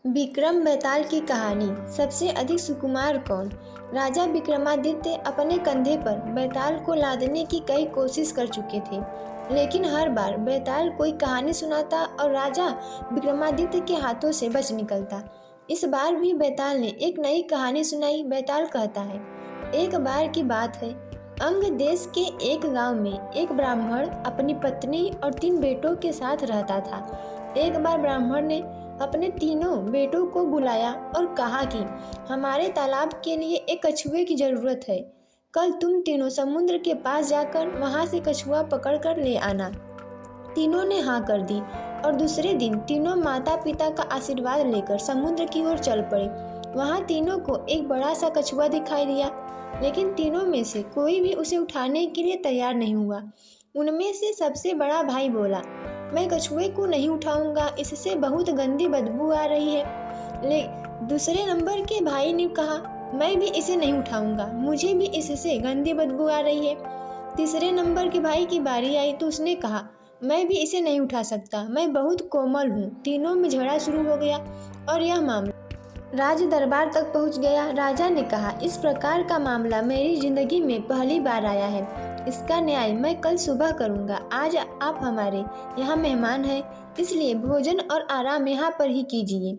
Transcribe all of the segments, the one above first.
विक्रम बेताल की कहानी। सबसे अधिक सुकुमार कौन? राजा विक्रमादित्य अपने कंधे पर बेताल को लादने की कई कोशिश कर चुके थे, लेकिन हर बार बेताल कोई कहानी सुनाता और राजा विक्रमादित्य के हाथों से बच निकलता। इस बार भी बेताल ने एक नई कहानी सुनाई। बेताल कहता है, एक बार की बात है, अंग देश के एक गांव में एक ब्राह्मण अपनी पत्नी और 3 बेटों के साथ रहता था। एक बार ब्राह्मण ने अपने तीनों बेटों को बुलाया और कहा कि हमारे तालाब के लिए एक कछुए की जरूरत है। कल तुम तीनों समुद्र के पास जाकर वहां से कछुआ पकड़कर ले आना। तीनों ने हाँ कर दी और दूसरे दिन तीनों माता पिता का आशीर्वाद लेकर समुद्र की ओर चल पड़े। वहां तीनों को एक बड़ा सा कछुआ दिखाई दिया, लेकिन तीनों में से कोई भी उसे उठाने के लिए तैयार नहीं हुआ। उनमें से सबसे बड़ा भाई बोला, मैं कछुए को नहीं उठाऊंगा, इससे बहुत गंदी बदबू आ रही है। दूसरे नंबर के भाई ने कहा, मैं भी इसे नहीं उठाऊंगा, मुझे भी इससे गंदी बदबू आ रही है। तीसरे नंबर के भाई की बारी आई तो उसने कहा, मैं भी इसे नहीं उठा सकता, मैं बहुत कोमल हूँ। तीनों में झगड़ा शुरू हो गया और यह मामला राज दरबार तक पहुँच गया। राजा ने कहा, इस प्रकार का मामला मेरी जिंदगी में पहली बार आया है, इसका न्याय मैं कल सुबह करूंगा। आज आप हमारे यहाँ मेहमान हैं, इसलिए भोजन और आराम यहाँ पर ही कीजिए।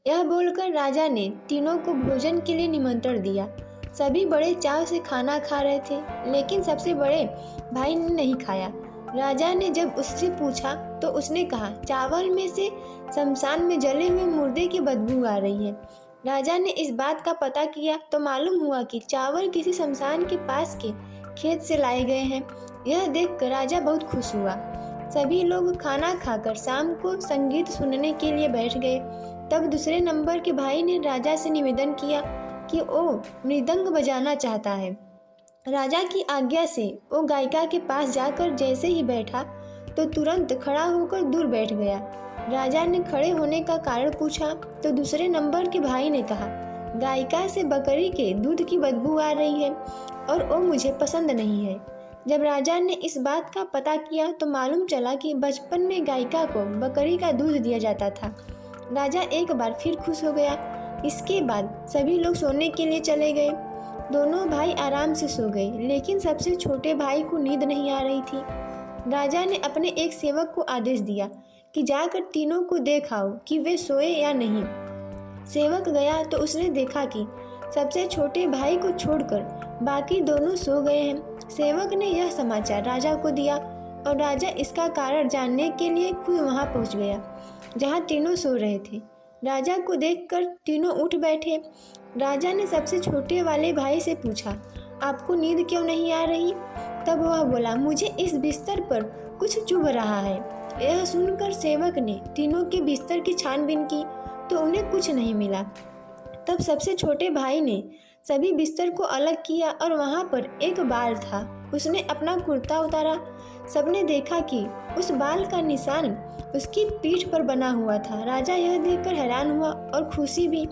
यह बोलकर राजा ने तीनों को भोजन के लिए निमंत्रण दिया। सभी बड़े चाव से खाना खा रहे थे, लेकिन सबसे बड़े भाई ने नहीं खाया। राजा ने जब उससे पूछा तो उसने कहा, चावल में से शमशान में जले हुए मुर्दे की बदबू आ रही है। राजा ने इस बात का पता किया तो मालूम हुआ कि चावल किसी शमशान के पास के खेत से लाए गए हैं। यह देखकर राजा बहुत खुश हुआ। सभी लोग खाना खाकर शाम को संगीत सुनने के लिए बैठ गए। तब दूसरे नंबर के भाई ने राजा से निवेदन किया कि वो मृदंग बजाना चाहता है। राजा की आज्ञा से वो गायिका के पास जाकर जैसे ही बैठा तो तुरंत खड़ा होकर दूर बैठ गया। राजा ने खड़े होने का कारण पूछा तो दूसरे नंबर के भाई ने कहा, गायिका से बकरी के दूध की बदबू आ रही है और वो मुझे पसंद नहीं है। जब राजा ने इस बात का पता किया तो मालूम चला कि बचपन में गायिका को बकरी का दूध दिया जाता था। राजा एक बार फिर खुश हो गया। इसके बाद सभी लोग सोने के लिए चले गए। दोनों भाई आराम से सो गए, लेकिन सबसे छोटे भाई को नींद नहीं आ रही थी। राजा ने अपने एक सेवक को आदेश दिया कि जाकर तीनों को देख आओ कि वे सोए या नहीं। सेवक गया तो उसने देखा कि सबसे छोटे भाई को छोड़कर बाकी दोनों सो गए हैं। सेवक ने यह समाचार राजा को दिया और राजा इसका कारण जानने के लिए खुद वहां पहुंच गया जहां तीनों सो रहे थे। राजा को देखकर तीनों उठ बैठे। राजा ने सबसे छोटे वाले भाई से पूछा, आपको नींद क्यों नहीं आ रही? तब वह बोला, मुझे इस बिस्तर पर कुछ चुभ रहा है। यह सुनकर सेवक ने तीनों के बिस्तर की छानबीन की तो उन्हें कुछ नहीं मिला। तब सबसे छोटे भाई ने सभी बिस्तर को अलग किया और वहां पर एक बाल था। उसने अपना कुर्ता उतारा। सबने देखा कि उस बाल का निशान उसकी पीठ पर बना हुआ था। राजा यह देखकर हैरान हुआ और खुशी भी।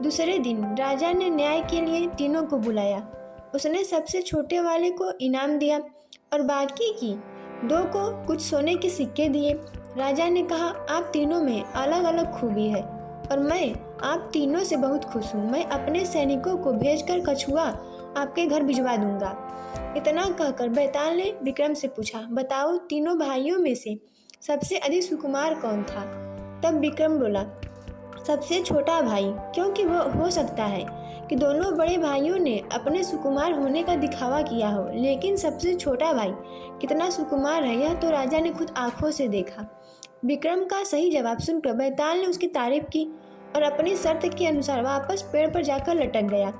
दूसरे दिन राजा ने न्याय के लिए तीनों को बुलाया। उसने सबसे छोटे वाले को इनाम दिया और बाकी की 2 को कुछ सोने के सिक्के दिए। राजा ने कहा, आप तीनों में अलग अलग खूबी है और मैं आप तीनों से बहुत खुश हूँ। मैं अपने सैनिकों को भेजकर कछुआ आपके घर भिजवा दूंगा। इतना कहकर बेताल ने विक्रम से पूछा, बताओ तीनों भाइयों में से सबसे अधिक सुकुमार कौन था? तब विक्रम बोला, सबसे छोटा भाई, क्योंकि वह हो सकता है कि दोनों बड़े भाइयों ने अपने सुकुमार होने का दिखावा किया हो, लेकिन सबसे छोटा भाई कितना सुकुमार है यह तो राजा ने खुद आंखों से देखा। विक्रम का सही जवाब सुनकर बेताल ने उसकी तारीफ की और अपनी शर्त के अनुसार वापस पेड़ पर जाकर लटक गया।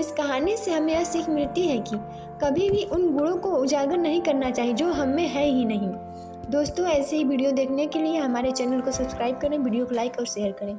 इस कहानी से हमें यह सीख मिलती है कि कभी भी उन गुणों को उजागर नहीं करना चाहिए जो हम में है ही नहीं। दोस्तों, ऐसे ही वीडियो देखने के लिए हमारे चैनल को सब्सक्राइब करें, वीडियो को लाइक और शेयर करें।